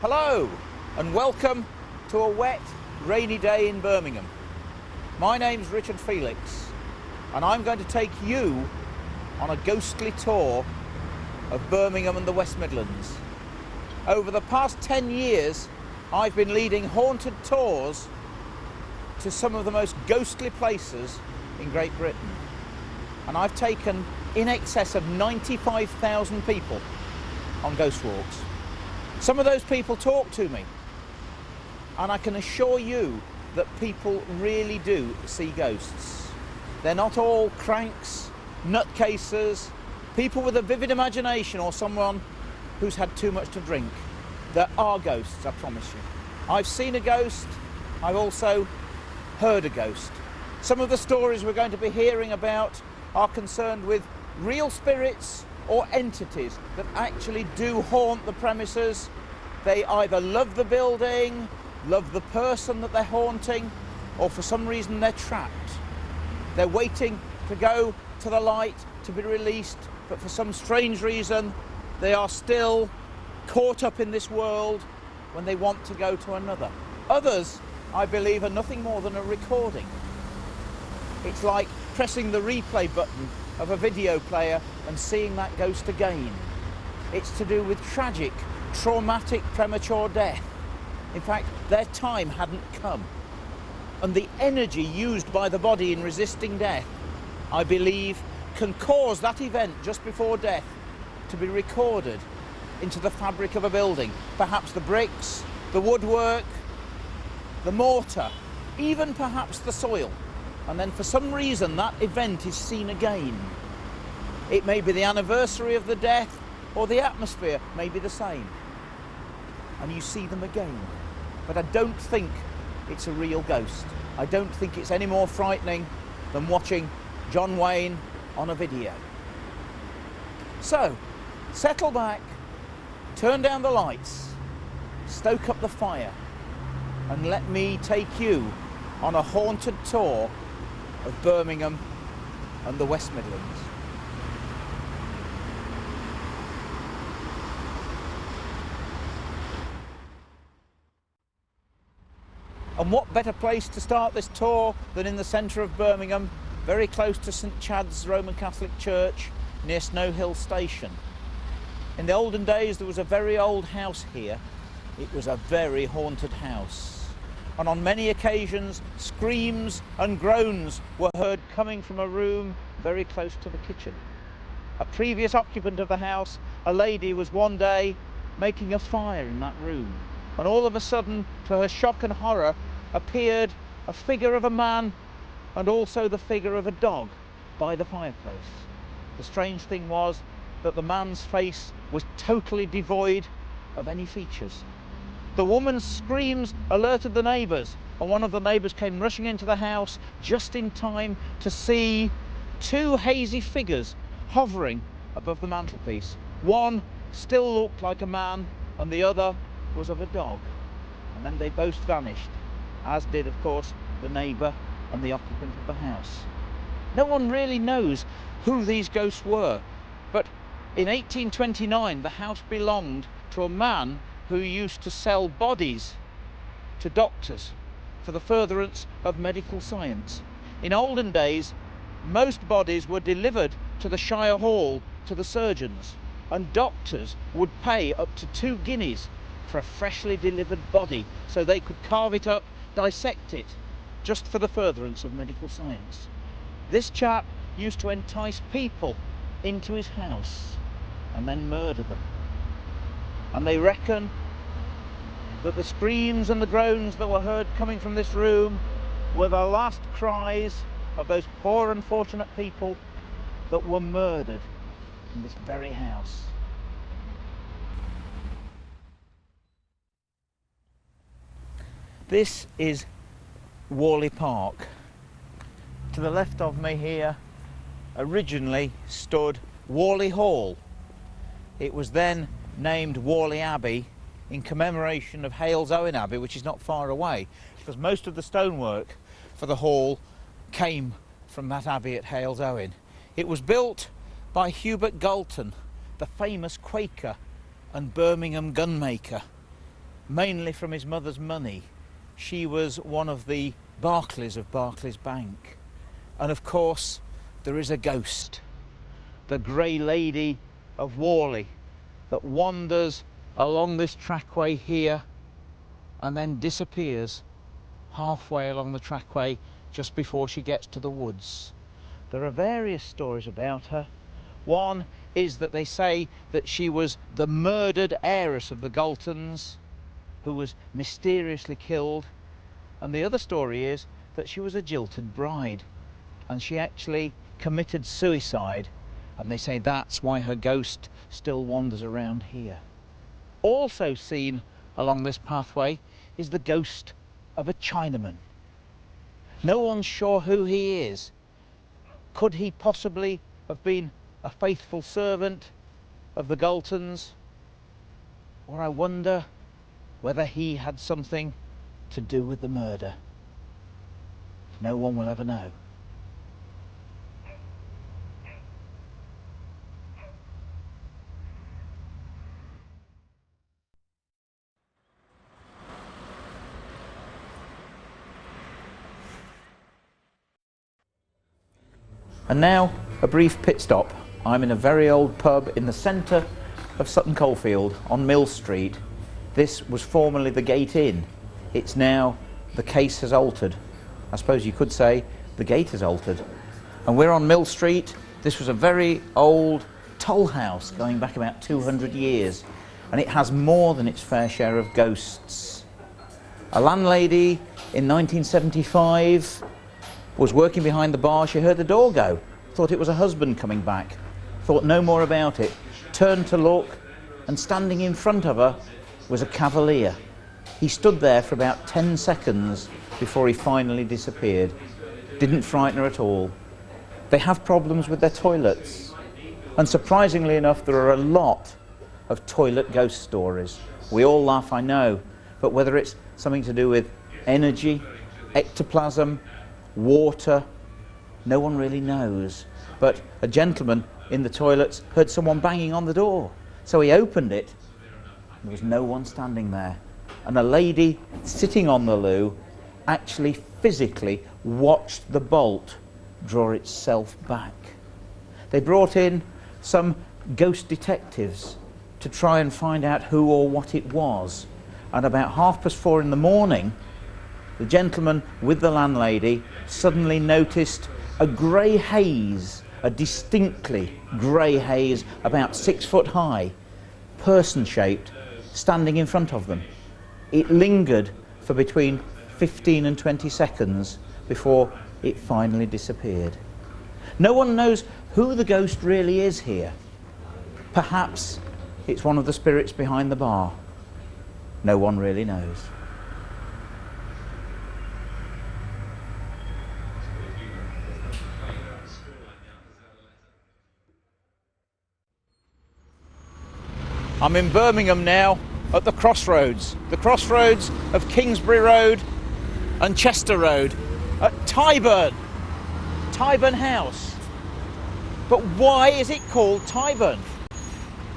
Hello and welcome to a wet, rainy day in Birmingham. My name's Richard Felix and I'm going to take you on a ghostly tour of Birmingham and the West Midlands. Over the past 10 years I've been leading haunted tours to some of the most ghostly places in Great Britain, and I've taken in excess of 95,000 people on ghost walks. Some of those people talk to me, and I can assure you that people really do see ghosts. They're not all cranks, nutcases, people with a vivid imagination, or someone who's had too much to drink. There are ghosts, I promise you. I've seen a ghost, I've also heard a ghost. Some of the stories we're going to be hearing about are concerned with real spirits or entities that actually do haunt the premises. They either love the building, love the person that they're haunting, or for some reason they're trapped. They're waiting to go to the light to be released, but for some strange reason they are still caught up in this world when they want to go to another. Others, I believe, are nothing more than a recording. It's like pressing the replay button of a video player and seeing that ghost again. It's to do with tragic, traumatic, premature death. In fact, their time hadn't come. And the energy used by the body in resisting death, I believe, can cause that event just before death to be recorded into the fabric of a building. Perhaps the bricks, the woodwork, the mortar, even perhaps the soil. And then for some reason that event is seen again. It may be the anniversary of the death, or the atmosphere may be the same. And you see them again. But I don't think it's a real ghost. I don't think it's any more frightening than watching John Wayne on a video. So, settle back, turn down the lights, stoke up the fire, and let me take you on a haunted tour of Birmingham and the West Midlands. And what better place to start this tour than in the centre of Birmingham, very close to St Chad's Roman Catholic Church, near Snow Hill Station. In the olden days there was a very old house here. It was a very haunted house. And on many occasions screams and groans were heard coming from a room very close to the kitchen. A previous occupant of the house, a lady, was one day making a fire in that room, and all of a sudden, to her shock and horror, appeared a figure of a man and also the figure of a dog by the fireplace. The strange thing was that the man's face was totally devoid of any features. The woman's screams alerted the neighbours, and one of the neighbours came rushing into the house just in time to see two hazy figures hovering above the mantelpiece. One still looked like a man and the other was of a dog. And then they both vanished, as did, of course, the neighbour and the occupant of the house. No one really knows who these ghosts were, but in 1829 the house belonged to a man who used to sell bodies to doctors for the furtherance of medical science. In olden days, most bodies were delivered to the Shire Hall to the surgeons, and doctors would pay up to 2 guineas for a freshly delivered body so they could carve it up, dissect it, just for the furtherance of medical science. This chap used to entice people into his house and then murder them. And they reckon that the screams and the groans that were heard coming from this room were the last cries of those poor unfortunate people that were murdered in this very house. This is Warley Park. To the left of me here originally stood Warley Hall. It was then named Warley Abbey in commemoration of Hales Owen Abbey, which is not far away, because most of the stonework for the hall came from that abbey at Hales Owen. It was built by Hubert Galton, the famous Quaker and Birmingham gunmaker. mainly from his mother's money. She was one of the Barclays of Barclays Bank. And of course, there is a ghost, the Grey Lady of Warley, that wanders along this trackway here and then disappears halfway along the trackway just before she gets to the woods. There are various stories about her. One is that they say that she was the murdered heiress of the Galtons, who was mysteriously killed, and the other story is that she was a jilted bride and she actually committed suicide, and they say that's why her ghost still wanders around here. Also seen along this pathway is the ghost of a Chinaman. No one's sure who he is. Could he possibly have been a faithful servant of the Galtons? Or I wonder whether he had something to do with the murder. No one will ever know. And now a brief pit stop. I'm in a very old pub in the centre of Sutton Coldfield on Mill Street. This was formerly the Gate Inn. It's now the case has altered. I suppose you could say the gate has altered. And we're on Mill Street. This was a very old toll house going back about 200 years, and it has more than its fair share of ghosts. A landlady in 1975 was working behind the bar. She heard the door go, thought it was a husband coming back, thought no more about it, turned to look, and standing in front of her was a cavalier. He stood there for about 10 seconds before he finally disappeared. Didn't frighten her at all. They have problems with their toilets, and surprisingly enough there are a lot of toilet ghost stories. We all laugh, I know, but whether it's something to do with energy, ectoplasm, water, no one really knows. But a gentleman in the toilets heard someone banging on the door, so he opened it. There was no one standing there, and a lady sitting on the loo actually physically watched the bolt draw itself back. They brought in some ghost detectives to try and find out who or what it was, and about 4:30 in the morning the gentleman with the landlady suddenly noticed a grey haze, a distinctly grey haze about 6 foot high, person-shaped, standing in front of them. It lingered for between 15 and 20 seconds before it finally disappeared. No one knows who the ghost really is here. Perhaps it's one of the spirits behind the bar. No one really knows. I'm in Birmingham now at the crossroads of Kingsbury Road and Chester Road at Tyburn House. But why is it called Tyburn?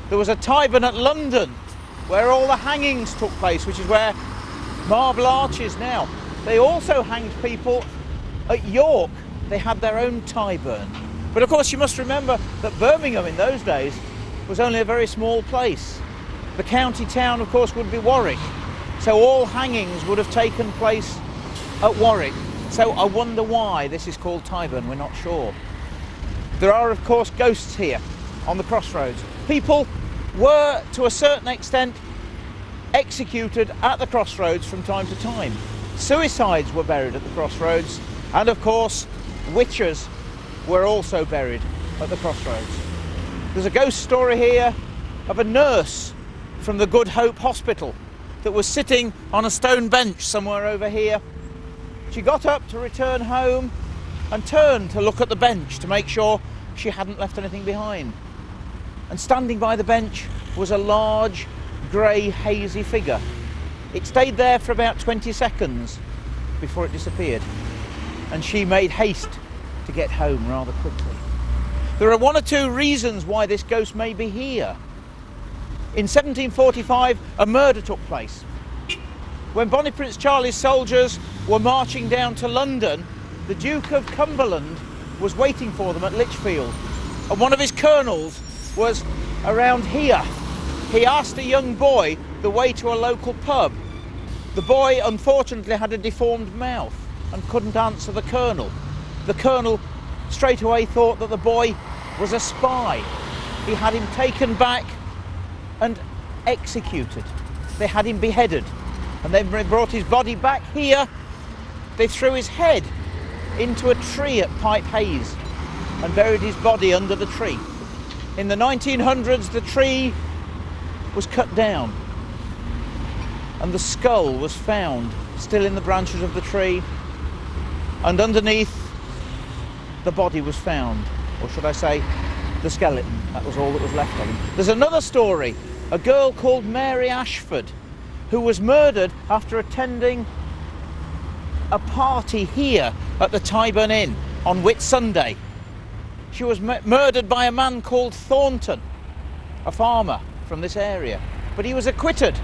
There was a Tyburn at London where all the hangings took place, which is where Marble Arch is now. They also hanged people at York. They had their own Tyburn. But of course you must remember that Birmingham in those days was only a very small place. The county town, of course, would be Warwick. So all hangings would have taken place at Warwick. So I wonder why this is called Tyburn, we're not sure. There are, of course, ghosts here on the crossroads. People were, to a certain extent, executed at the crossroads from time to time. Suicides were buried at the crossroads, and of course, witches were also buried at the crossroads. There's a ghost story here of a nurse from the Good Hope Hospital that was sitting on a stone bench somewhere over here. She got up to return home and turned to look at the bench to make sure she hadn't left anything behind. And standing by the bench was a large, grey, hazy figure. It stayed there for about 20 seconds before it disappeared, and she made haste to get home rather quickly. There are one or two reasons why this ghost may be here. In 1745, a murder took place. when Bonnie Prince Charlie's soldiers were marching down to London, the Duke of Cumberland was waiting for them at Lichfield. And one of his colonels was around here. He asked a young boy the way to a local pub. The boy unfortunately had a deformed mouth and couldn't answer the colonel. The colonel straight away thought that the boy was a spy. He had him taken back and executed. They had him beheaded, and then they brought his body back here. They threw his head into a tree at Pipe Hayes and buried his body under the tree. In the 1900s, the tree was cut down and the skull was found still in the branches of the tree, and underneath the body was found, or should I say the skeleton. That was all that was left of him. There's another story, a girl called Mary Ashford, who was murdered after attending a party here at the Tyburn Inn on Whit Sunday. She was murdered by a man called Thornton, a farmer from this area, but he was acquitted.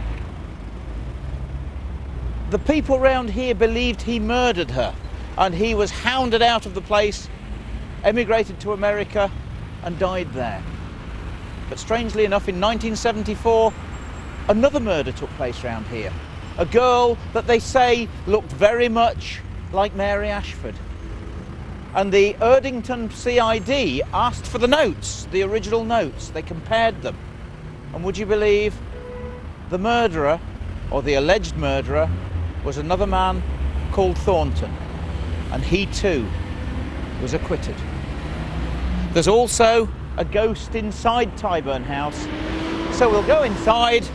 The people round here believed he murdered her, and he was hounded out of the place, emigrated to America and died there. But strangely enough, in 1974, another murder took place round here. A girl that they say looked very much like Mary Ashford. And the Erdington CID asked for the notes, the original notes. They compared them. And would you believe the murderer, or the alleged murderer, was another man called Thornton. And he too was acquitted. There's also a ghost inside Tyburn House. So we'll go inside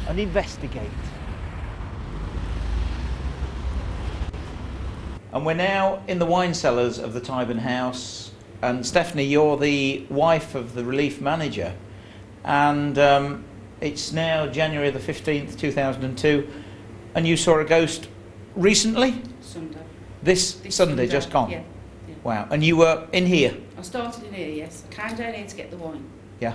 and investigate. And we're now in the wine cellars of the Tyburn House. And Stephanie, you're the wife of the relief manager. And it's now January the 15th, 2002. And you saw a ghost recently? Sunday. This Sunday, just gone? Yeah. Wow. And you were in here? I started in here, yes. I came down here to get the wine. Yeah.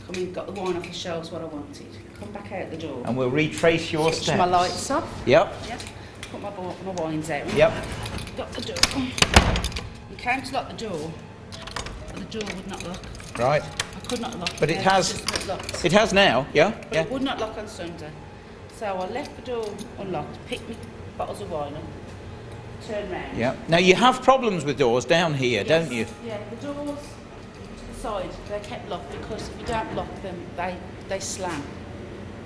Come in, got the wine off the shelves, what I wanted. Come back out the door. And we'll retrace your Switch steps. my lights off. Yep. Yep. Put my wines out. Yep. Got the door. You came to lock the door, but the door would not lock. Right. I could not lock it. But it It has. just not locked. It has now, yeah? But Yeah. it would not lock on Sunday. So I left the door unlocked, picked me bottles of wine up, turned round. Yeah. Now you have problems with doors down here, Yes. don't you? Yeah, the doors to the side, they're kept locked because if you don't lock them, they slam.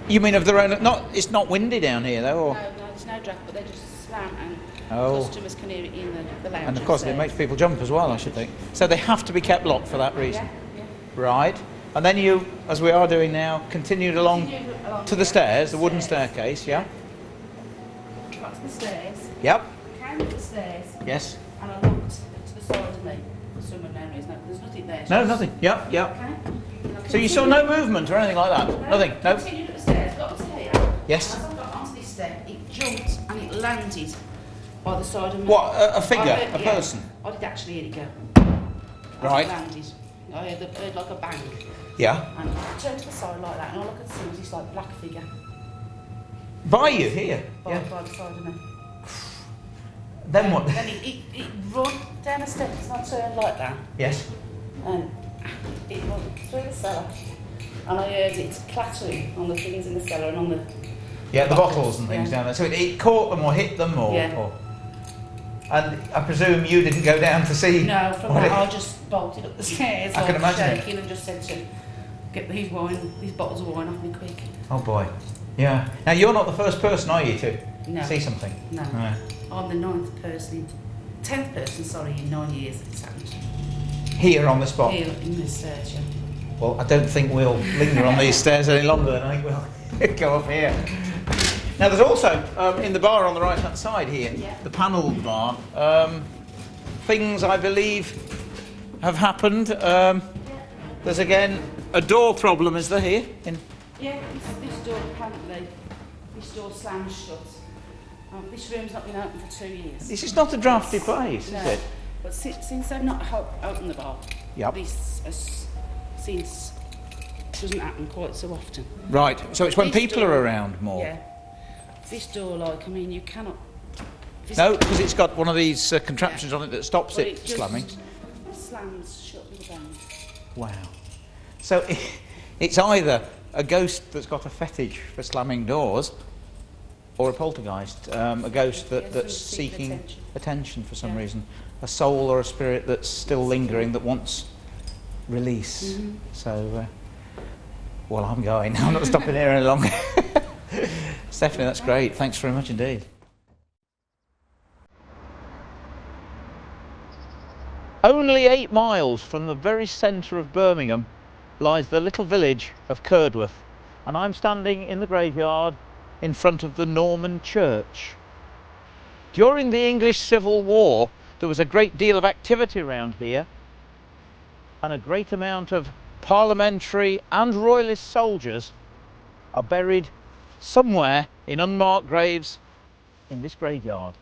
You mean of their own? It's not windy down here though, or? No, there's no draft, but they just slam and Oh. customers can hear it in the lounge. And of course it upstairs. makes people jump as well, I should think. So they have to be kept locked for that reason. Yeah. Right. And then you, as we are doing now, continued along to the here. stairs, the wooden staircase, yeah? Got to the stairs, Yep. came up the stairs, Yes. and I looked to the side of me. Someone down there's nothing there. No, nothing. Yep, yep. Okay. And I So you saw no movement or anything like that? No, Nothing? No? Continued up the stairs, got to here. Yes. As I got onto this step, it jumped and it landed by the side of me. What, a figure, I heard- a yeah, person? I did actually hear it go. As Right. It landed. I heard like a bang. Yeah. And I turned to the side like that, and all I could see was this like black figure By you, here? by the side of me. Then what? Then it run down the steps and I turned like that, Yes. and it went through the cellar. And I heard it clattering on the things in the cellar and on the... Yeah, the bottles and things Yeah. down there. So it caught them or hit them or... Yeah. And I presume you didn't go down to see... No, from what that it- I just bolted up the stairs, I can imagine. shaking, and just said to get these bottles of wine off me quick. Oh boy. Yeah. Now you're not the first person, are you, to No. see something? No. Right. I'm the 10th person, in 9 years it's happened. Here on the spot? Here in this search. Well, I don't think we'll linger on these stairs any longer than I think we'll go up here. Now there's also, in the bar on the right hand side here, Yeah. the panelled bar, things I believe have happened. There's again a door problem, is there here? Yeah, this door apparently, this door slammed shut. This room's not been open for 2 years. This is not a drafty place, No. is it? But since they've not opened the bar, Yep. this doesn't happen quite so often. Right, so it's when This people door- are around more. Yeah. This door, like, I mean, you cannot... No, because it's got one of these contraptions on it that stops it just slamming. slams shut with a bang. Wow. So it's either a ghost that's got a fetish for slamming doors, or a poltergeist, a ghost that's seeking attention for some reason. A soul or a spirit that's still lingering that wants release. So, well, I'm going. I'm not stopping here any longer. Stephanie, that's great. Thanks very much indeed. Only 8 miles from the very centre of Birmingham lies the little village of Curdworth, and I'm standing in the graveyard in front of the Norman church. During the English Civil War there was a great deal of activity around here, and a great amount of parliamentary and royalist soldiers are buried somewhere in unmarked graves in this graveyard.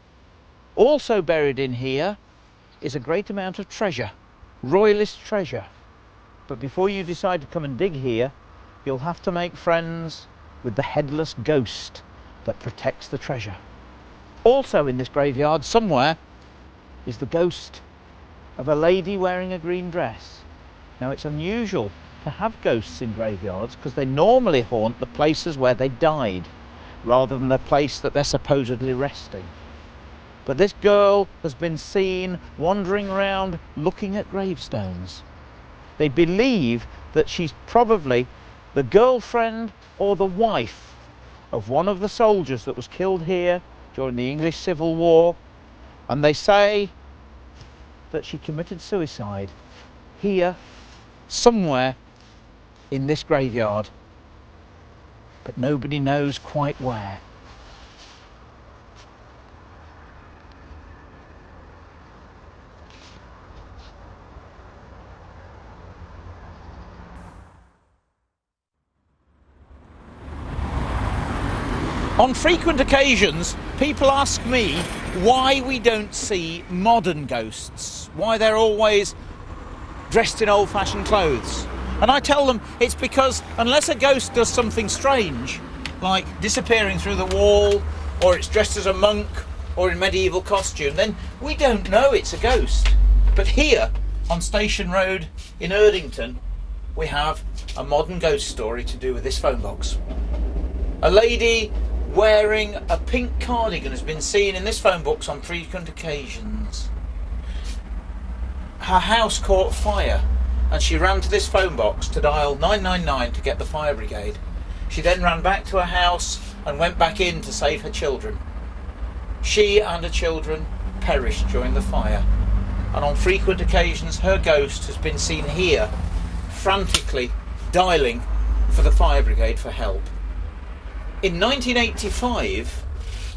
Also buried in here is a great amount of treasure, royalist treasure. But before you decide to come and dig here, you'll have to make friends with the headless ghost that protects the treasure. Also in this graveyard somewhere is the ghost of a lady wearing a green dress. Now, it's unusual to have ghosts in graveyards because they normally haunt the places where they died rather than the place that they're supposedly resting. But this girl has been seen wandering around looking at gravestones. They believe that she's probably the girlfriend or the wife of one of the soldiers that was killed here during the English Civil War, and they say that she committed suicide here somewhere in this graveyard, but nobody knows quite where. On frequent occasions, people ask me why we don't see modern ghosts, why they're always dressed in old-fashioned clothes. And I tell them it's because unless a ghost does something strange, like disappearing through the wall, or it's dressed as a monk, or in medieval costume, then we don't know it's a ghost. But here, on Station Road in Erdington, we have a modern ghost story to do with this phone box. A lady wearing a pink cardigan has been seen in this phone box on frequent occasions. Her house caught fire and she ran to this phone box to dial 999 to get the fire brigade. She then ran back to her house and went back in to save her children. She and her children perished during the fire, and on frequent occasions her ghost has been seen here frantically dialing for the fire brigade for help. In 1985,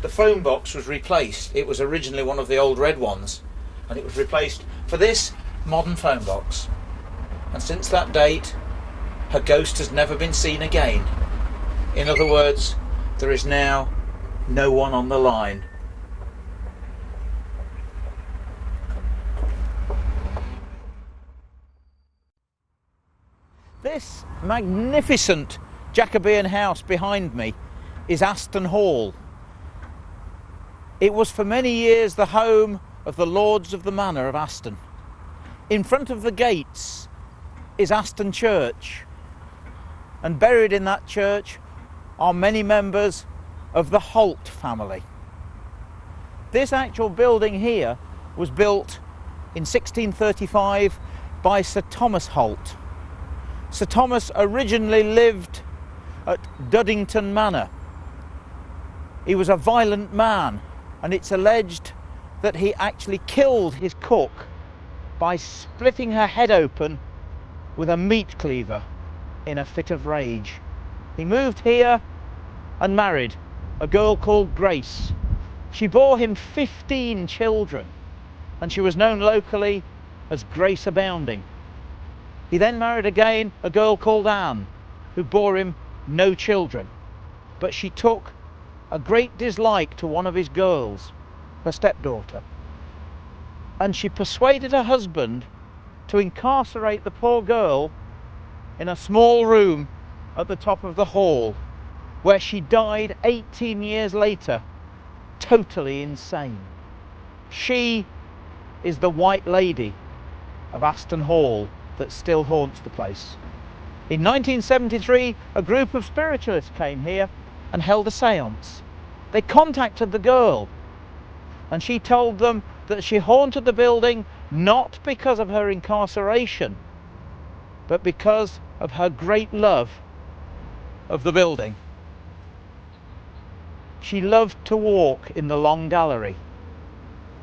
the phone box was replaced. It was originally one of the old red ones, and it was replaced for this modern phone box. And since that date, her ghost has never been seen again. In other words, there is now no one on the line. This magnificent Jacobean house behind me is Aston Hall. It was for many years the home of the Lords of the Manor of Aston. In front of the gates is Aston Church, and buried in that church are many members of the Holt family. This actual building here was built in 1635 by Sir Thomas Holt. Sir Thomas originally lived at Dudley Manor. He was a violent man, and it's alleged that he actually killed his cook by splitting her head open with a meat cleaver in a fit of rage. He moved here and married a girl called Grace. She bore him 15 children, and she was known locally as Grace Abounding. He then married again a girl called Anne, who bore him no children, but she took a great dislike to one of his girls, her stepdaughter, and she persuaded her husband to incarcerate the poor girl in a small room at the top of the hall. where she died 18 years later, totally insane. She is the White Lady of Aston Hall that still haunts the place. In 1973, a group of spiritualists came here and held a séance. They contacted the girl, and she told them that she haunted the building not because of her incarceration, but because of her great love of the building. She loved to walk in the long gallery,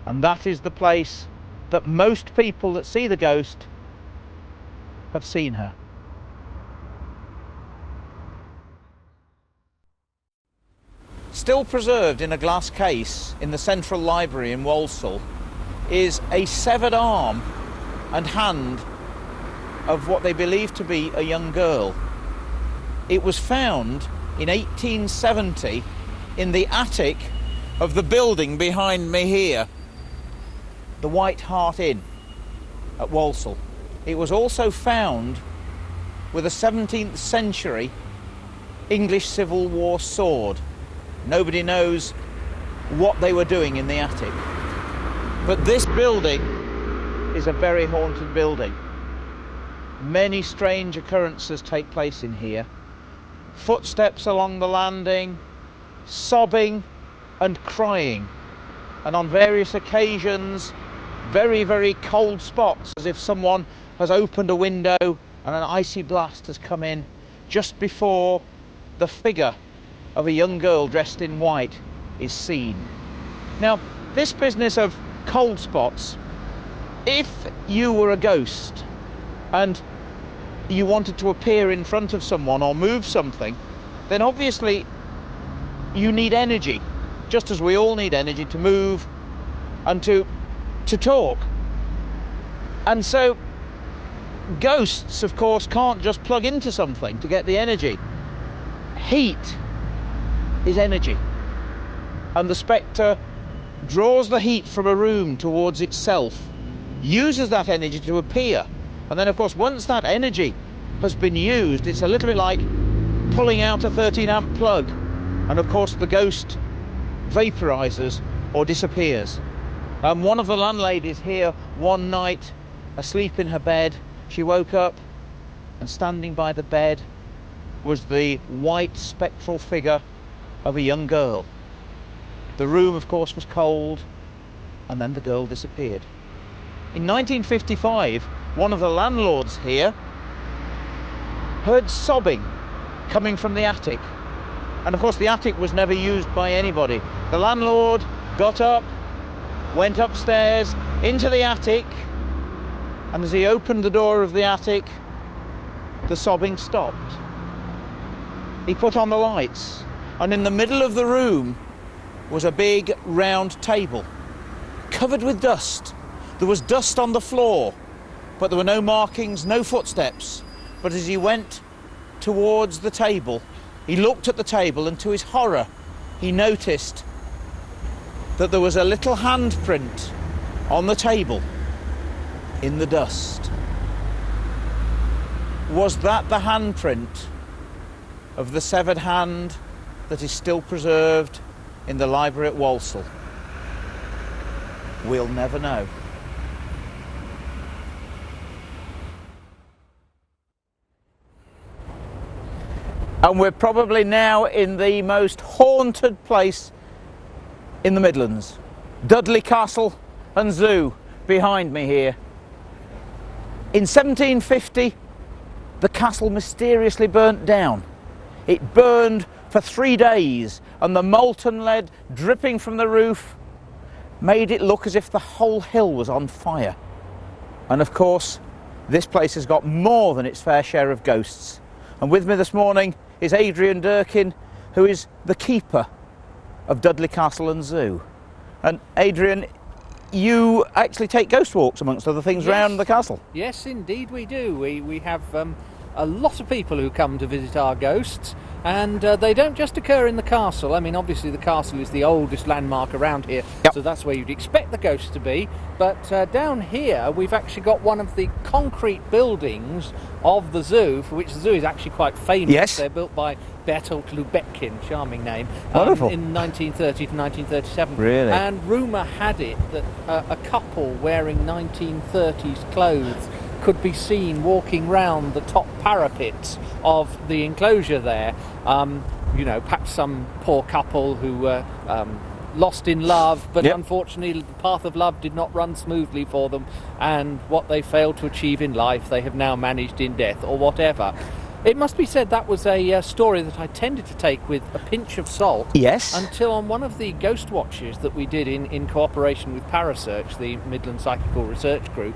and that is the place that most people that see the ghost have seen her. Still preserved in a glass case in the Central Library in Walsall is a severed arm and hand of what they believe to be a young girl. It was found in 1870 in the attic of the building behind me here, the White Hart Inn at Walsall. It was also found with a 17th century English Civil War sword. Nobody knows what they were doing in the attic. But this building is a very haunted building. Many strange occurrences take place in here. Footsteps along the landing, sobbing and crying, and on various occasions very, very cold spots, as if someone has opened a window and an icy blast has come in just before the figure of a young girl dressed in white is seen. Now, this business of cold spots, if you were a ghost and you wanted to appear in front of someone or move something, then obviously you need energy, just as we all need energy to move and to talk. And so ghosts, of course, can't just plug into something to get the energy. Heat is energy, and the spectre draws the heat from a room towards itself, uses that energy to appear, and then of course once that energy has been used, it's a little bit like pulling out a 13 amp plug, and of course the ghost vaporizes or disappears. One of the landladies here one night, asleep in her bed, she woke up, and standing by the bed was the white spectral figure of a young girl. The room, of course, was cold, and then the girl disappeared. In 1955, one of the landlords here heard sobbing coming from the attic, and of course the attic was never used by anybody. The landlord got up, went upstairs into the attic, and as he opened the door of the attic, the sobbing stopped. He put on the lights, and in the middle of the room was a big round table covered with dust. There was dust on the floor, but there were no markings, no footsteps. But as he went towards the table, he looked at the table, and to his horror he noticed that there was a little handprint on the table in the dust. Was that the handprint of the severed hand that is still preserved in the library at Walsall? We'll never know. And we're probably now in the most haunted place in the Midlands. Dudley Castle and Zoo behind me here. In 1750, the castle mysteriously burnt down. It burned for 3 days, and the molten lead dripping from the roof made it look as if the whole hill was on fire. And of course, this place has got more than its fair share of ghosts. And with me this morning is Erdington, who is the keeper of Dudley Castle and Zoo. And Adrian, you actually take ghost walks amongst other things round the castle. Yes, indeed we do. We have a lot of people who come to visit our ghosts. And they don't just occur in the castle. I mean, obviously the castle is the oldest landmark around here, so that's where you'd expect the ghosts to be. But down here, we've actually got one of the concrete buildings of the zoo, for which the zoo is actually quite famous. Yes. They're built by Bertolt Lubetkin, charming name, Wonderful. in 1930 to 1937. Really? And rumour had it that a couple wearing 1930s clothes could be seen walking round the top parapets of the enclosure there. You know, perhaps some poor couple who were lost in love, but unfortunately the path of love did not run smoothly for them, and what they failed to achieve in life they have now managed in death, or whatever. It must be said that was a story that I tended to take with a pinch of salt. Yes. Until on one of the ghost watches that we did in cooperation with Parasearch, the Midlands Psychical Research Group,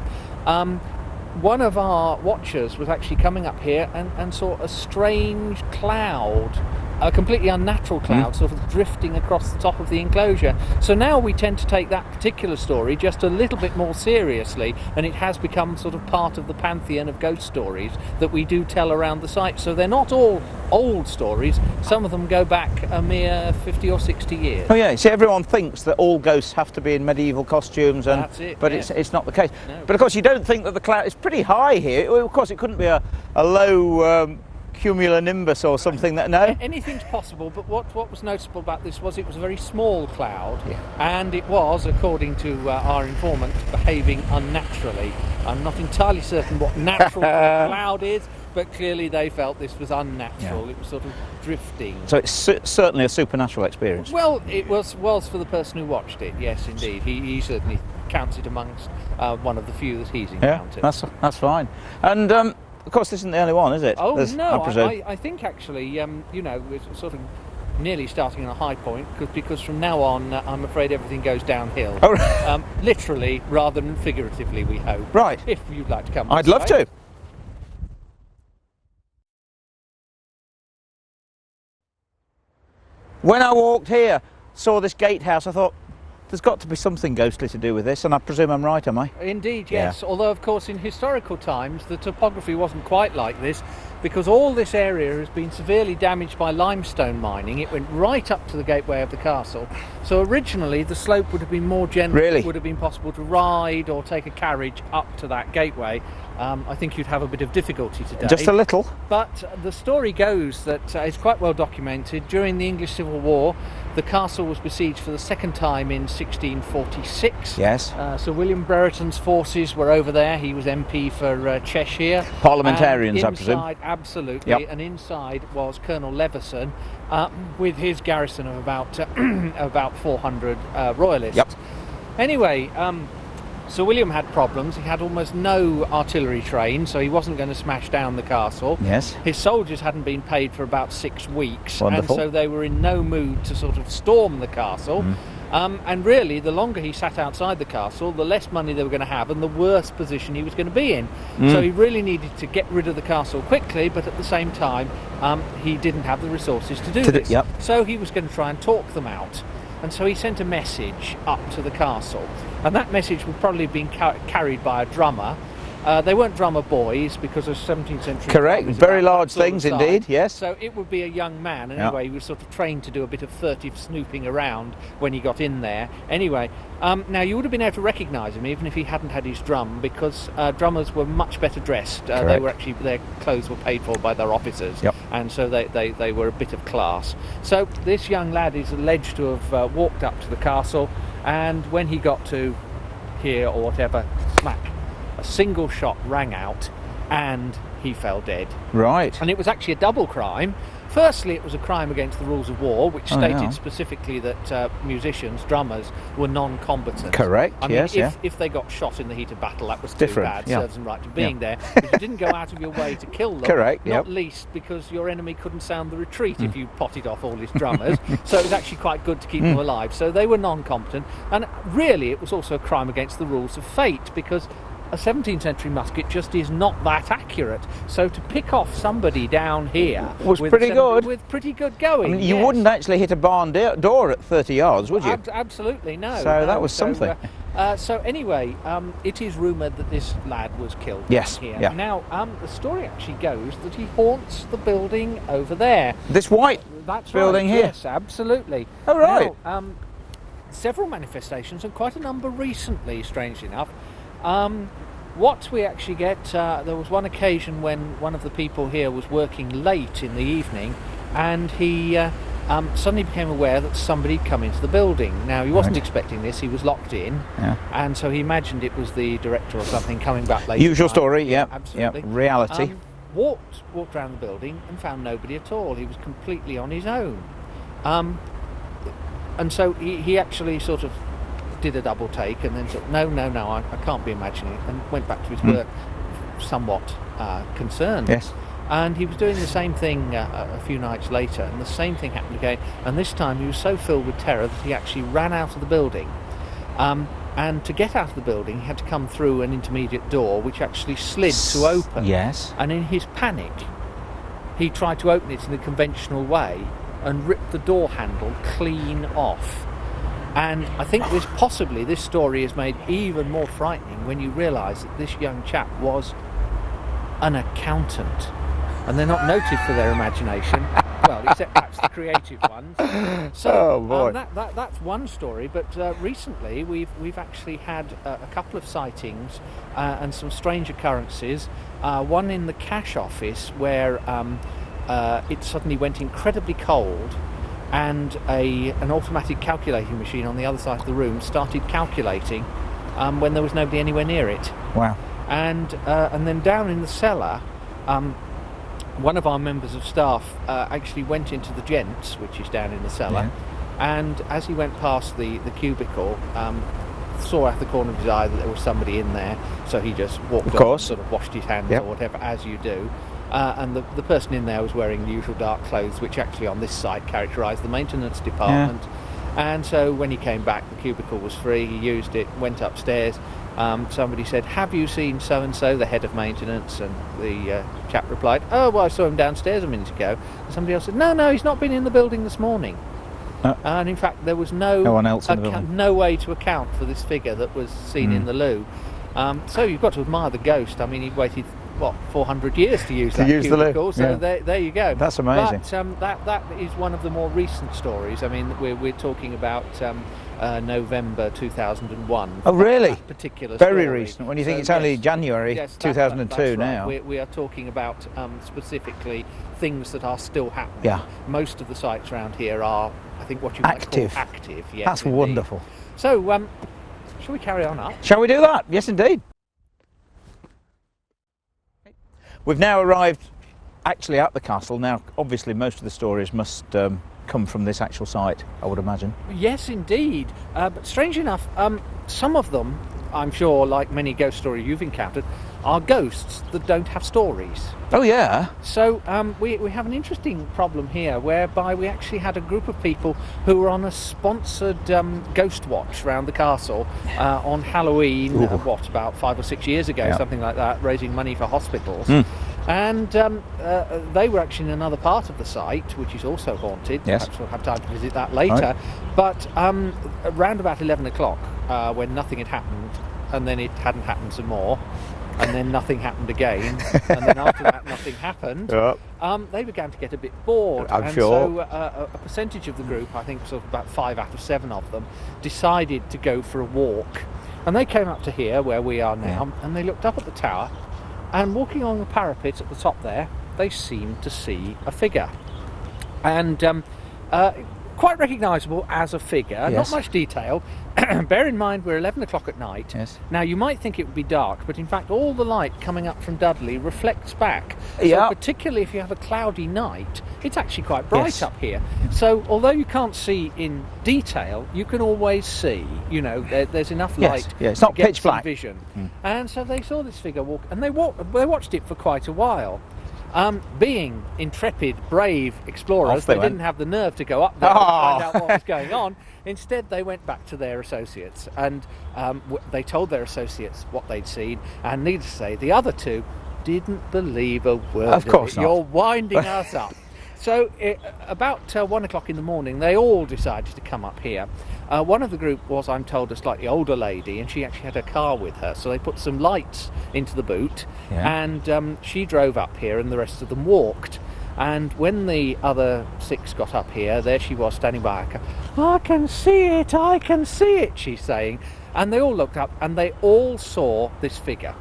one of our watchers was actually coming up here and saw a strange cloud, a completely unnatural cloud, sort of drifting across the top of the enclosure. So now we tend to take that particular story just a little bit more seriously, and it has become sort of part of the pantheon of ghost stories that we do tell around the site. So they're not all old stories. Some of them go back a mere 50 or 60 years. Oh yeah, see, everyone thinks that all ghosts have to be in medieval costumes, and That's it, but it's not the case. No. But of course you don't think that the cloud is pretty high here. Well, of course it couldn't be a low cumulonimbus or something that, no? Anything's possible, but what was noticeable about this was it was a very small cloud, and it was, according to our informant, behaving unnaturally. I'm not entirely certain what natural cloud is, but clearly they felt this was unnatural. Yeah. It was sort of drifting. So it's certainly a supernatural experience. Well, it was for the person who watched it, yes indeed. He certainly counts it amongst one of the few that he's encountered. Yeah, that's fine. And of course, this isn't the only one, is it? Oh, no, I presume. I think actually, you know, we're sort of nearly starting on a high point, because from now on, I'm afraid everything goes downhill. Oh, right. Literally, rather than figuratively, we hope. Right. If you'd like to come. I'd love to. When I walked here, saw this gatehouse, I thought, there's got to be something ghostly to do with this, and I presume I'm right, am I? Indeed, yes. Although, of course, in historical times, the topography wasn't quite like this, because all this area has been severely damaged by limestone mining. It went right up to the gateway of the castle. So originally, the slope would have been more gentle. Really? It would have been possible to ride or take a carriage up to that gateway. I think you'd have a bit of difficulty today. Just a little. But the story goes that it's quite well documented. During the English Civil War, the castle was besieged for the second time in 1646. Yes. Sir William Brereton's forces were over there. He was MP for Cheshire. Parliamentarians, and I presume. inside, absolutely. Yep. And inside was Colonel Leveson with his garrison of about 400 royalists. Yep. Anyway, Sir William had problems. He had almost no artillery train, so he wasn't going to smash down the castle. Yes. His soldiers hadn't been paid for about 6 weeks. Wonderful. And so they were in no mood to sort of storm the castle. And really, the longer he sat outside the castle, the less money they were going to have and the worse position he was going to be in. So he really needed to get rid of the castle quickly, but at the same time, he didn't have the resources to do this. Yep. So he was going to try and talk them out. And so he sent a message up to the castle. And that message would probably have been carried by a drummer. They weren't drummer boys, because of 17th century. Correct, very large things size. indeed, yes. So it would be a young man, and anyway, he was sort of trained to do a bit of furtive snooping around when he got in there. Anyway, now you would have been able to recognise him even if he hadn't had his drum, because drummers were much better dressed. They were actually, their clothes were paid for by their officers, and so they were a bit of class. So this young lad is alleged to have walked up to the castle, and when he got to here or whatever, smack, a single shot rang out and he fell dead. Right. And it was actually a double crime. Firstly, it was a crime against the rules of war, which stated specifically that musicians, drummers, were non-combatants. Correct, I mean, yes, if they got shot in the heat of battle, that was different, too bad. Serves them right to being there. But you didn't go out of your way to kill them. Correct, Not least because your enemy couldn't sound the retreat if you potted off all his drummers. So it was actually quite good to keep them alive. So they were non-combatant. And really, it was also a crime against the rules of fate, because a 17th century musket just is not that accurate. So to pick off somebody down here was pretty good. With pretty good going. I mean, you wouldn't actually hit a barn door at 30 yards, would you? Absolutely, no. So that was something. So anyway, it is rumoured that this lad was killed here. Yeah. Now, the story actually goes that he haunts the building over there. This white That's building right. here? Yes, absolutely. Oh, right. Now, several manifestations, and quite a number recently, strangely enough. What we actually get, there was one occasion when one of the people here was working late in the evening, and he suddenly became aware that somebody had come into the building. Now, he wasn't expecting this, he was locked in, and so he imagined it was the director or something coming back late. Usual story, yeah. Absolutely. Yeah. Reality. Walked around the building and found nobody at all. He was completely on his own. And so he actually sort of did a double take and then said, no, I can't be imagining it, and went back to his work somewhat concerned. Yes. And he was doing the same thing a few nights later, and the same thing happened again. And this time he was so filled with terror that he actually ran out of the building. And to get out of the building, he had to come through an intermediate door, which actually slid to open. Yes. And in his panic, he tried to open it in the conventional way and ripped the door handle clean off. And I think this story is made even more frightening when you realise that this young chap was an accountant. And they're not noted for their imagination, well, except perhaps the creative ones. So that's one story. But recently, we've actually had a couple of sightings and some strange occurrences. One in the cash office where it suddenly went incredibly cold, and an automatic calculating machine on the other side of the room started calculating when there was nobody anywhere near it. Wow. And then down in the cellar, one of our members of staff actually went into the gents, which is down in the cellar, and as he went past the cubicle, saw out the corner of his eye that there was somebody in there, so he just walked up and sort of washed his hands or whatever, as you do. And the person in there was wearing the usual dark clothes, which actually on this site characterised the maintenance department. And so when he came back, the cubicle was free, he used it, went upstairs. Somebody said, "Have you seen so-and-so, the head of maintenance?" And the chap replied, "Oh, well, I saw him downstairs a minute ago." And somebody else said, no, he's not been in the building this morning. And in fact, there was no one else in the building. No way to account for this figure that was seen in the loo. So you've got to admire the ghost. I mean, he waited 400 years to use that cubicle, so there you go. That's amazing. But that is one of the more recent stories. I mean, we're talking about November 2001. Oh, really? That particular very story. recent. When you think it's only January 2002 that's now. right. We are talking about specifically things that are still happening. Yeah. Most of the sites around here are, I think, what you might call active. Yes, that's indeed. wonderful. So, shall we carry on up? Shall we do that? Yes, indeed. We've now arrived actually at the castle. Now, obviously, most of the stories must come from this actual site, I would imagine. Yes, indeed. But strangely enough, some of them, I'm sure, like many ghost stories you've encountered, are ghosts that don't have stories. Oh, yeah? So we have an interesting problem here, whereby we actually had a group of people who were on a sponsored ghost watch around the castle on Halloween, about 5 or 6 years ago, something like that, raising money for hospitals. And they were actually in another part of the site, which is also haunted. Yes. Perhaps we'll have time to visit that later. Right. But around about 11 o'clock, when nothing had happened, and then it hadn't happened some more, and then nothing happened again, and then after that nothing happened, they began to get a bit bored. I'm sure. So a percentage of the group, I think sort of about 5 out of 7 of them, decided to go for a walk. And they came up to here, where we are now, and they looked up at the tower, and walking along the parapet at the top there, they seemed to see a figure. And quite recognisable as a figure, not much detail. Bear in mind we're 11 o'clock at night. Yes. Now you might think it would be dark, but in fact all the light coming up from Dudley reflects back. So particularly if you have a cloudy night, it's actually quite bright up here. So although you can't see in detail, you can always see, you know, there's enough light it's not to get pitch some black vision. And so they saw this figure walk, and they watched it for quite a while. Being intrepid, brave explorers, they didn't have the nerve to go up there and find out what was going on. Instead, they went back to their associates, and they told their associates what they'd seen, and needless to say, the other two didn't believe a word of course it. You're winding us up. So about 1 o'clock in the morning, they all decided to come up here. One of the group was, I'm told, a slightly older lady, and she actually had her car with her, so they put some lights into the boot, and she drove up here, and the rest of them walked. And when the other 6 got up here, there she was standing by her car. I can see it, she's saying. And they all looked up, and they all saw this figure.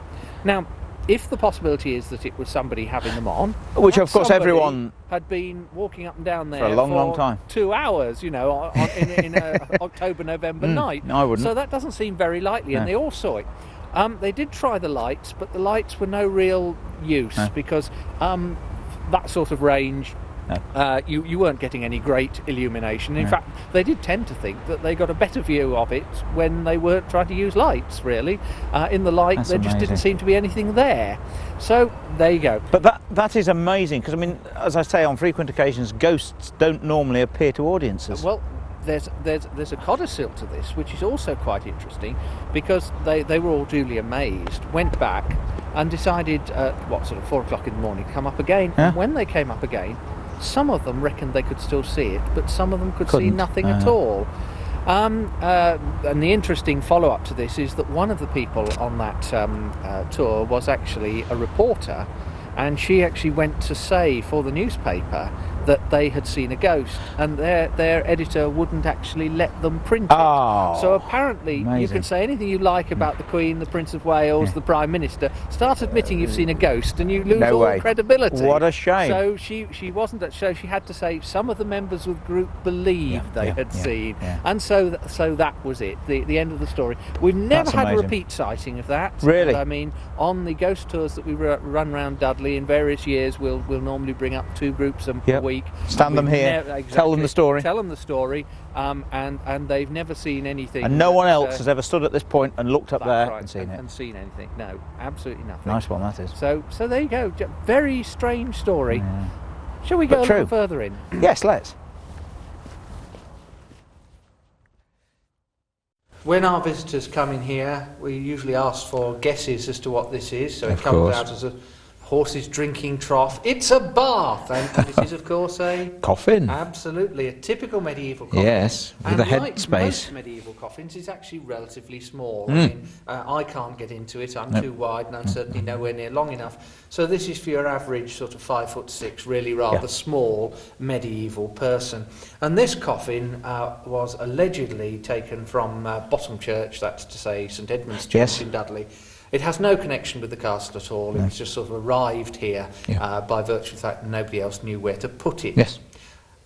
Now, if the possibility is that it was somebody having them on, which of course everyone had been walking up and down there for a long time, 2 hours, in October, November night. No, I wouldn't. So that doesn't seem very likely, and they all saw it. They did try the lights, but the lights were no real use because that sort of range. You weren't getting any great illumination. In fact, they did tend to think that they got a better view of it when they weren't trying to use lights, really. In the light, there just didn't seem to be anything there. So, there you go. But that is amazing, because, I mean, as I say, on frequent occasions, ghosts don't normally appear to audiences. Well, there's a codicil to this, which is also quite interesting, because they were all duly amazed, went back, and decided, sort of 4 o'clock in the morning, to come up again. And when they came up again, some of them reckoned they could still see it, but some of them couldn't see nothing at all. And the interesting follow-up to this is that one of the people on that tour was actually a reporter, and she actually went to say for the newspaper that they had seen a ghost, and their editor wouldn't actually let them print it. So apparently you can say anything you like about the Queen, the Prince of Wales, the Prime Minister. Start admitting you've seen a ghost and you lose all credibility. What a shame. So she wasn't. So she had to say some of the members of the group believed they had seen, and so that was it. The end of the story. We've never had a repeat sighting of that. Really? I mean, on the ghost tours that we run around Dudley in various years, we'll normally bring up 2 groups a week. Stand them here, tell them the story. Tell them the story, and they've never seen anything. And no one else has ever stood at this point and looked up there and seen it. And seen anything. No, absolutely nothing. Nice one, that is. So there you go. Very strange story. Shall we go a little further in? Yes, let's. When our visitors come in here, we usually ask for guesses as to what this is. So it comes out as a horse's drinking trough. It's a bath, and this is, of course, a coffin. Absolutely, a typical medieval coffin. Yes, with a head space. Most medieval coffins, it's actually relatively small. I mean, I can't get into it. I'm too wide, and I'm certainly nowhere near long enough. So this is for your average sort of 5'6", really rather small medieval person. And this coffin was allegedly taken from Bottom Church, that's to say St Edmund's Church in Dudley. It has no connection with the castle at all. It was just sort of arrived here by virtue of the fact that nobody else knew where to put it. Yes.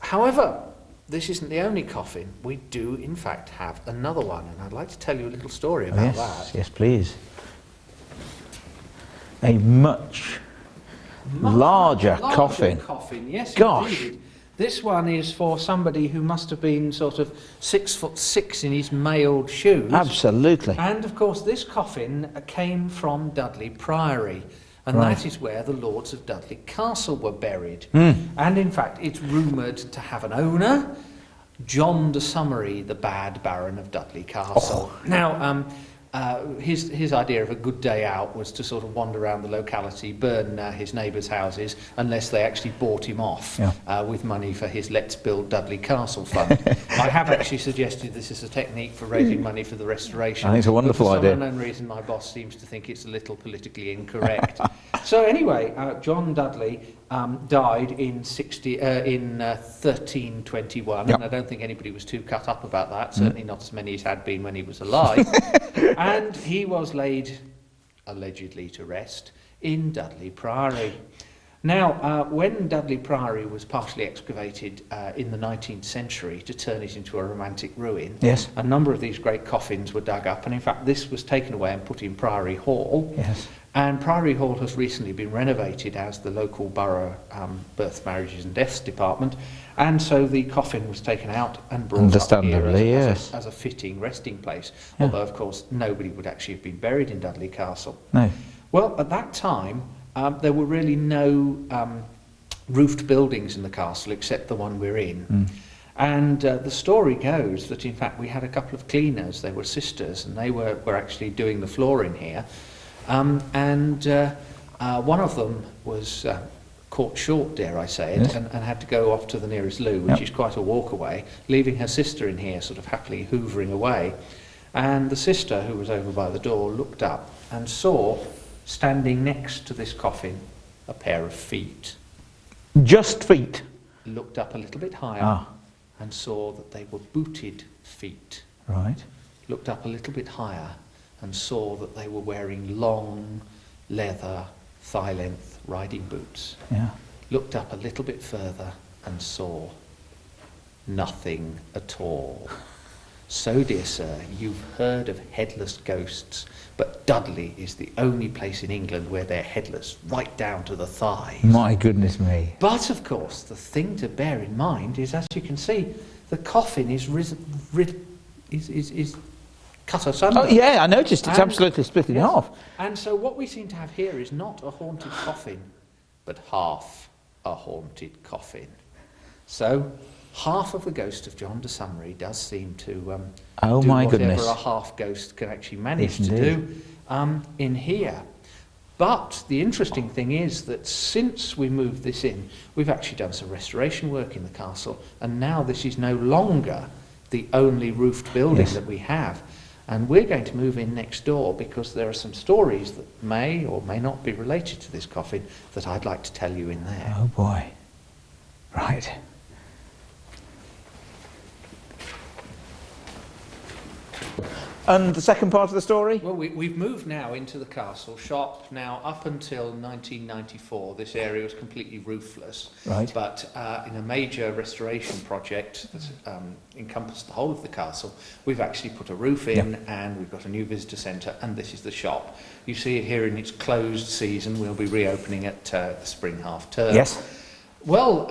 However, this isn't the only coffin. We do, in fact, have another one, and I'd like to tell you a little story about that. Yes, please. A much larger coffin. Yes, gosh. Indeed. This one is for somebody who must have been sort of 6'6" in his mailed shoes. Absolutely. And of course this coffin came from Dudley Priory, and that is where the lords of Dudley Castle were buried. And in fact it's rumoured to have an owner, John de Summery, the bad Baron of Dudley Castle. Now his idea of a good day out was to sort of wander around the locality, burn his neighbours' houses, unless they actually bought him off with money for his Let's Build Dudley Castle fund. I have actually suggested this is a technique for raising money for the restoration. I think it's a wonderful idea. For some unknown reason, my boss seems to think it's a little politically incorrect. So anyway, John Dudley died in 1321, and I don't think anybody was too cut up about that, certainly not as many as had been when he was alive. And he was laid, allegedly, to rest in Dudley Priory. Now, when Dudley Priory was partially excavated in the 19th century to turn it into a romantic ruin, a number of these great coffins were dug up, and in fact this was taken away and put in Priory Hall. And Priory Hall has recently been renovated as the local borough birth, marriages and deaths department, and so the coffin was taken out and brought up here as a fitting resting place, although of course nobody would actually have been buried in Dudley Castle. Well, at that time there were really no roofed buildings in the castle except the one we're in. And the story goes that in fact we had a couple of cleaners, they were sisters, and they were actually doing the floor in here. One of them was caught short, dare I say it, Yes. and had to go off to the nearest loo, which is quite a walk away, leaving her sister in here sort of happily hoovering away. And the sister, who was over by the door, looked up and saw, standing next to this coffin, a pair of feet. Just feet? Looked up a little bit higher and saw that they were booted feet. Right. Looked up a little bit higher and saw that they were wearing long leather thigh-length riding boots. Yeah. Looked up a little bit further and saw nothing at all. So, dear sir, you've heard of headless ghosts, but Dudley is the only place in England where they're headless, right down to the thighs. My goodness me. But, of course, the thing to bear in mind is, as you can see, the coffin is cut asunder. Oh, yeah, I noticed. It's absolutely split in half. And so what we seem to have here is not a haunted coffin, but half a haunted coffin. So half of the ghost of John de Summery does seem to do whatever a half ghost can actually manage to do in here. But the interesting thing is that since we moved this in, we've actually done some restoration work in the castle, and now this is no longer the only roofed building that we have. And we're going to move in next door because there are some stories that may or may not be related to this coffin that I'd like to tell you in there. Oh boy. Right. And the second part of the story? Well, we've moved now into the castle shop. Now, up until 1994, this area was completely roofless. Right. But in a major restoration project that encompassed the whole of the castle, we've actually put a roof in, and we've got a new visitor centre, and this is the shop. You see it here in its closed season. We'll be reopening at the spring half term. Yes. Well,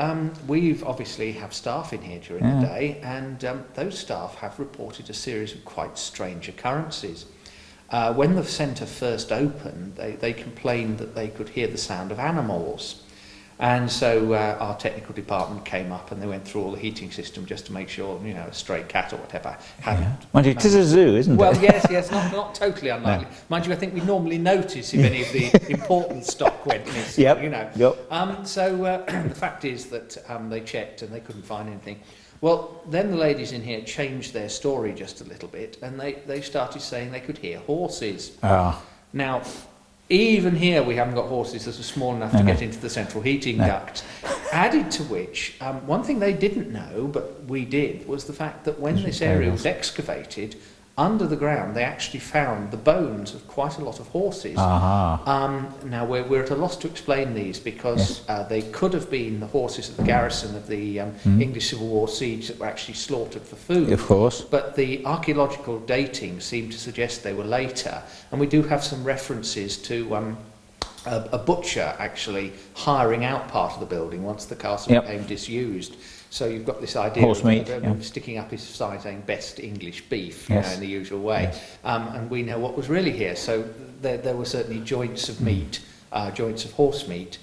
we've obviously have staff in here during the day, and those staff have reported a series of quite strange occurrences. When the centre first opened, they complained that they could hear the sound of animals. And so our technical department came up and they went through all the heating system just to make sure, you know, a stray cat or whatever hadn't. Mind you, it is a zoo, isn't it? Well, yes, not totally unlikely. No. Mind you, I think we normally notice if any of the important stock went missing, you know. So the fact is that they checked and they couldn't find anything. Well, then the ladies in here changed their story just a little bit, and they started saying they could hear horses. Now, even here we haven't got horses that are small enough to get into the central heating duct. Added to which, one thing they didn't know, but we did, was the fact that when this area was excavated, under the ground they actually found the bones of quite a lot of horses. Now we're at a loss to explain these because they could have been the horses of the garrison of the English Civil War siege that were actually slaughtered for food. Of course. But the archaeological dating seemed to suggest they were later, and we do have some references to a butcher actually hiring out part of the building once the castle became disused. So you've got this idea horse meat, of sticking up his sign saying best English beef, you know, in the usual way. And we know what was really here. So there were certainly joints of meat, joints of horse meat,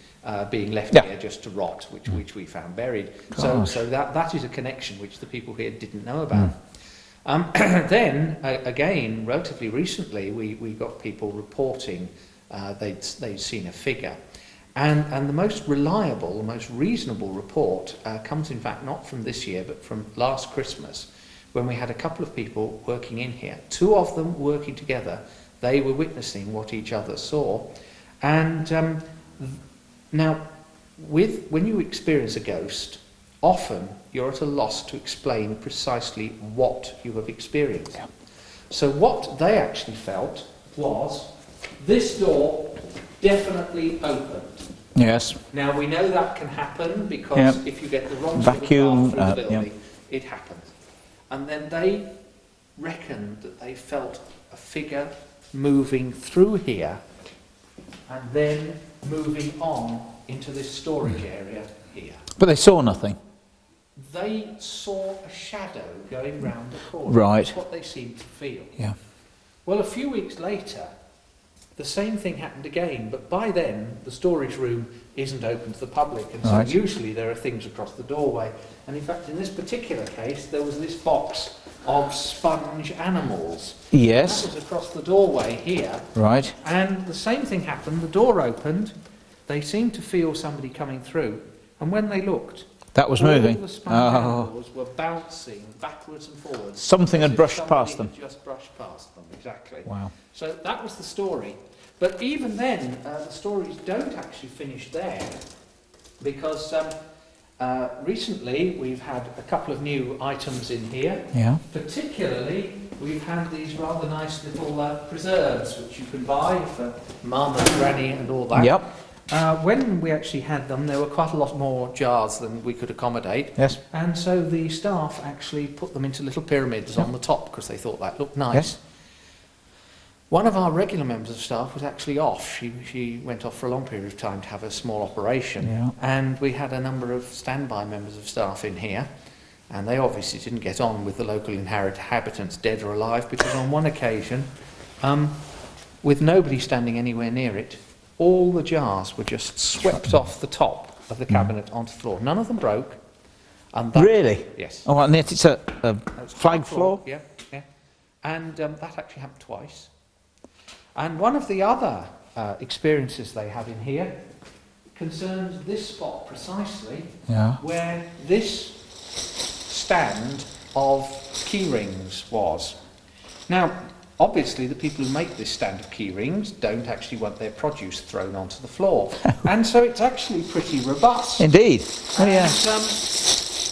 being left here just to rot, which we found buried. So that is a connection which the people here didn't know about. Then, again, relatively recently, we got people reporting they'd seen a figure. And the most reliable, the most reasonable report comes, in fact, not from this year, but from last Christmas, when we had a couple of people working in here. Two of them working together. They were witnessing what each other saw. And now, when you experience a ghost, often you're at a loss to explain precisely what you have experienced. So what they actually felt was this door definitely opened. Yes. Now we know that can happen because if you get the wrong vacuum sort of through the building, it happens. And then they reckoned that they felt a figure moving through here and then moving on into this storage area here. But they saw nothing. They saw a shadow going round the corner. Right. That's what they seemed to feel. Yeah. Well, a few weeks later, the same thing happened again, but by then the storage room isn't open to the public, and so usually there are things across the doorway. And in fact, in this particular case, there was this box of sponge animals. Yes. That was across the doorway here. Right. And the same thing happened. The door opened, they seemed to feel somebody coming through, and when they looked, That was all moving. the spandrels doors were bouncing backwards and forwards. Something as had if brushed somebody past them. had just brushed past them, exactly. Wow. So that was the story. But even then, the stories don't actually finish there, because recently we've had a couple of new items in here. Yeah. Particularly, we've had these rather nice little preserves, which you can buy for mum and granny and all that. Yep. When we actually had them, there were quite a lot more jars than we could accommodate. Yes. And so the staff actually put them into little pyramids on the top because they thought that looked nice. Yes. One of our regular members of staff was actually off. She went off for a long period of time to have a small operation. Yeah. And we had a number of standby members of staff in here. And they obviously didn't get on with the local inhabitants, dead or alive, because on one occasion, with nobody standing anywhere near it, all the jars were just swept off the top of the cabinet onto the floor. None of them broke. And that, Really? Yes. Oh, and it's a It's flag floor? Yeah, yeah. And that actually happened twice. And one of the other experiences they have in here concerns this spot precisely, Yeah. where this stand of key rings was. Now, obviously, the people who make this stand of key rings don't actually want their produce thrown onto the floor. And so it's actually pretty robust. Indeed. Oh, yeah. And,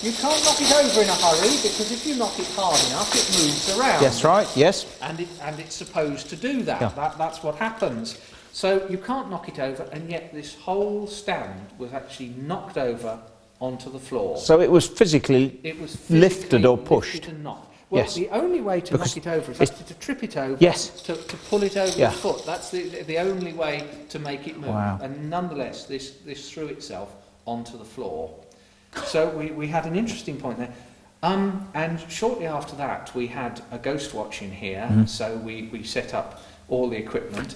you can't knock it over in a hurry, because if you knock it hard enough, it moves around. Yes, right. Yes. And it's supposed to do that. Yeah. That's what happens. So you can't knock it over, and yet this whole stand was actually knocked over onto the floor. So it was physically It was lifted or physically pushed. lifted and knocked. Well, Yes. the only way to Because knock it over is it's- actually to trip it over, Yes. to pull it over Yeah. the foot. That's the only way to make it move. Wow. And nonetheless, this threw itself onto the floor. So we had an interesting point there. And shortly after that, we had a ghost watch in here, so we set up all the equipment,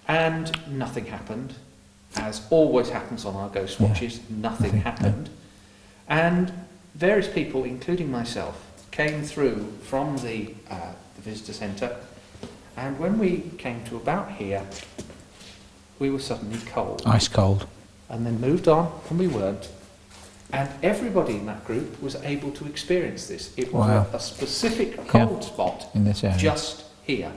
and nothing happened. As always happens on our ghost watches, nothing happened. And various people, including myself, came through from the visitor centre, and when we came to about here, we were suddenly cold. ice cold. And then moved on, and we weren't. And everybody in that group was able to experience this. It was Wow. a specific cold spot In this area. just here.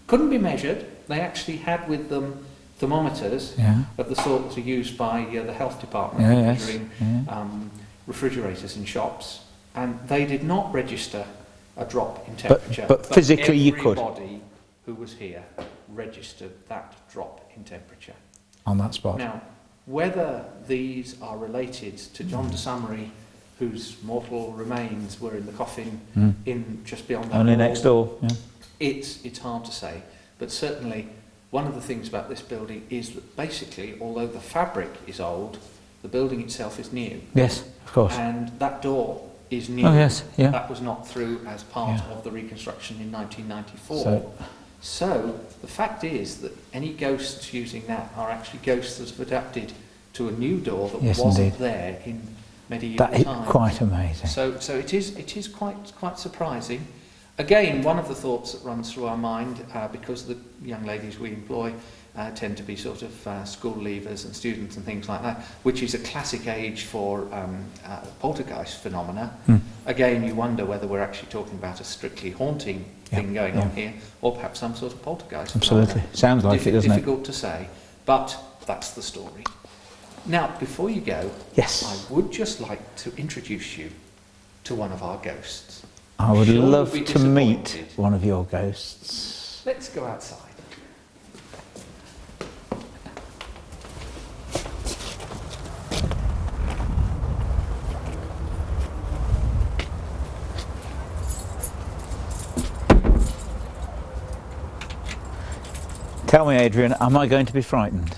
Couldn't be measured. They actually had with them thermometers Yeah. of the sort that are used by the health department Yeah, for yes, measuring yeah. refrigerators in shops. And they did not register a drop in temperature. But physically you could. Everybody who was here registered that drop in temperature. On that spot. Now, whether these are related to John de Summary, whose mortal remains were in the coffin in just beyond that Only wall, next door. Yeah. it's hard to say. But certainly, one of the things about this building is that basically, although the fabric is old, the building itself is new. Yes, of course. And that door is new. Oh, yes, yeah. That was not through as part Yeah. of the reconstruction in 1994. So the fact is that any ghosts using that are actually ghosts that have adapted to a new door that Yes, wasn't indeed. there in medieval That is times. quite amazing. So it is quite surprising. Again, one of the thoughts that runs through our mind, because the young ladies we employ tend to be sort of school leavers and students and things like that, which is a classic age for poltergeist phenomena. Again, you wonder whether we're actually talking about a strictly haunting thing going on here, or perhaps some sort of poltergeist Absolutely. phenomena. Sounds like it, doesn't it? Difficult to say, but that's the story. Now, before you go, Yes. I would just like to introduce you to one of our ghosts. I would Sure love you'll be to meet disappointed. one of your ghosts. Let's go outside. Tell me, Adrian, am I going to be frightened?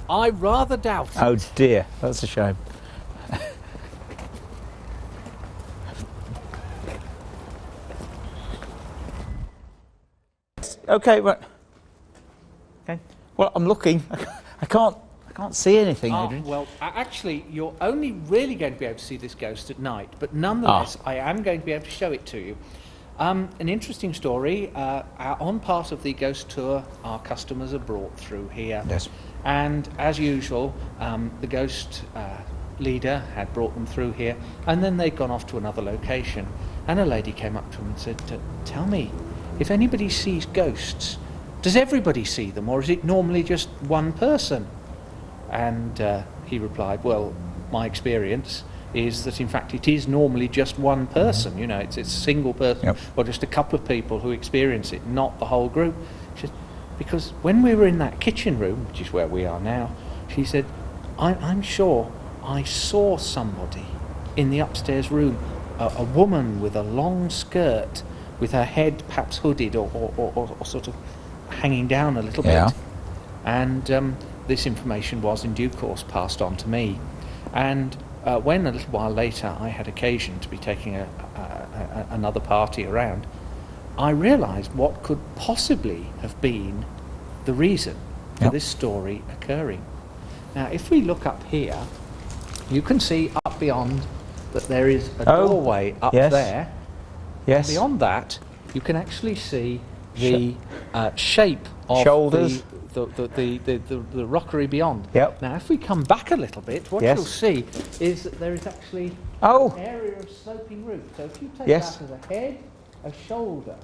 I rather doubt it. Oh dear, that's a shame. Okay, right. Okay. Well, I'm looking. I can't see anything, Adrian. Well, actually, you're only really going to be able to see this ghost at night, but nonetheless, I am going to be able to show it to you. An interesting story. On part of the ghost tour, our customers are brought through here. Yes. And as usual, the ghost leader had brought them through here, and then they'd gone off to another location. And a lady came up to him and said, "Tell me, if anybody sees ghosts, does everybody see them, or is it normally just one person?" And he replied, "Well, my experience is that in fact it is normally just one person, you know, it's a single person, Yep. or just a couple of people who experience it, not the whole group." She said, "Because when we were in that kitchen room, which is where we are now," she said, I'm sure I saw somebody in the upstairs room, a woman with a long skirt, with her head perhaps hooded or sort of hanging down a little Yeah. bit." And this information was in due course passed on to me. And when a little while later I had occasion to be taking another party around, I realised what could possibly have been the reason for Yep. this story occurring. Now, if we look up here, you can see up beyond that there is a doorway up yes. there. Yes. Beyond that, you can actually see the shape of Shoulders. the rockery beyond. Yep. Now, if we come back a little bit, what Yes. you'll see is that there is actually Oh. an area of sloping roof. So if you take Yes. that as a head, a shoulder,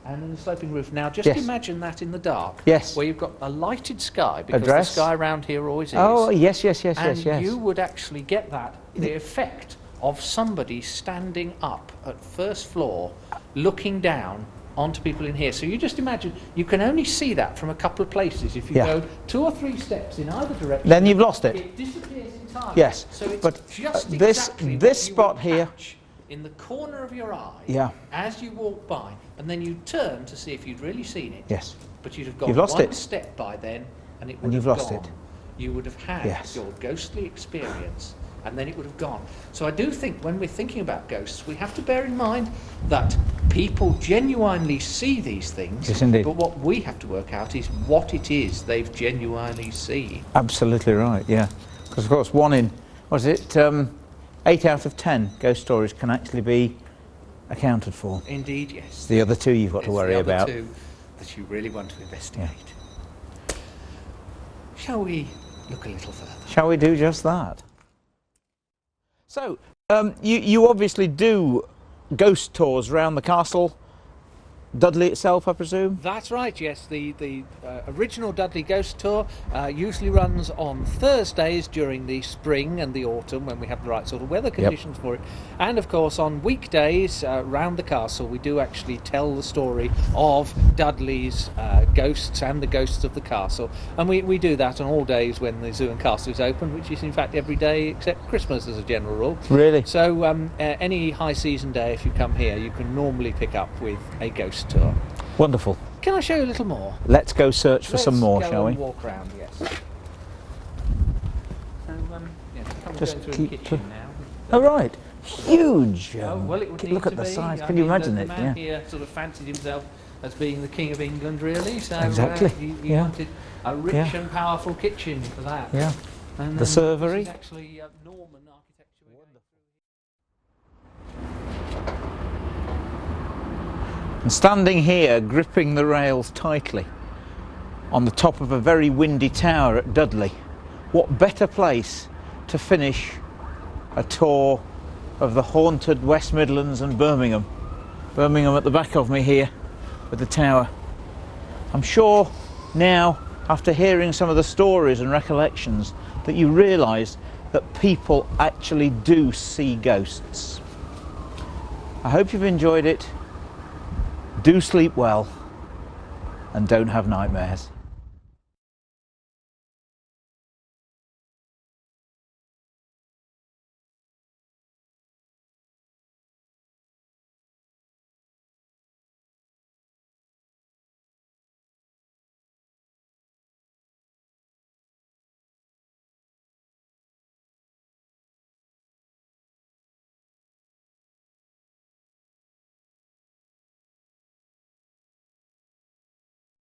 and then a sloping roof. Now, just Yes. imagine that in the dark. Yes. Where you've got a lighted sky, because dress. the sky around here always is. Oh, yes, yes, yes, And yes, yes. you would actually get the effect of somebody standing up at first floor, looking down onto people in here. So you just imagine, you can only see that from a couple of places. If you Yeah. go 2 or 3 steps in either direction, Then you've lost it. It disappears entirely. Yes, So it's but, just this exactly this what you spot would here. catch in the corner of your eye, Yeah. as you walk by, and then you turn to see if you'd really seen it. Yes. But you'd have gone You've lost one it. step by then, and it would And you've have lost gone. it. You would have had Yes. your ghostly experience, and then it would have gone. So I do think when we're thinking about ghosts, we have to bear in mind that people genuinely see these things. Yes, indeed. But what we have to work out is what it is they've genuinely seen. Absolutely right, yeah. Because, of course, 8 out of 10 ghost stories can actually be accounted for. Indeed, yes. The other 2 you've got to It's worry the other about. 2 that you really want to investigate. Shall we look a little further? Shall we do just that? So, you obviously do ghost tours around the castle. Dudley itself, I presume? That's right, yes. The original Dudley Ghost Tour usually runs on Thursdays during the spring and the autumn, when we have the right sort of weather conditions for it. And of course on weekdays round the castle we do actually tell the story of Dudley's ghosts and the ghosts of the castle. And we do that on all days when the zoo and castle is open, which is in fact every day except Christmas as a general rule. Really? So any high season day, if you come here, you can normally pick up with a ghost tour. Wonderful. Can I show you a little more? Let's go search for some more, Let's shall go we? and walk round, yes. So, come Just going through keep the kitchen now. Oh, right. Huge. Well, it would need look to at the be. size. I Can you mean, imagine the it? man Yeah. here sort of fancied himself as being the King of England, really. So Exactly, he yeah. wanted a rich Yeah. and powerful kitchen for that. Yeah. And The servery. This is actually Norman architecture. And standing here, gripping the rails tightly, on the top of a very windy tower at Dudley, what better place to finish a tour of the haunted West Midlands and Birmingham. Birmingham at the back of me here, with the tower. I'm sure now, after hearing some of the stories and recollections, that you realise that people actually do see ghosts. I hope you've enjoyed it. Do sleep well and don't have nightmares.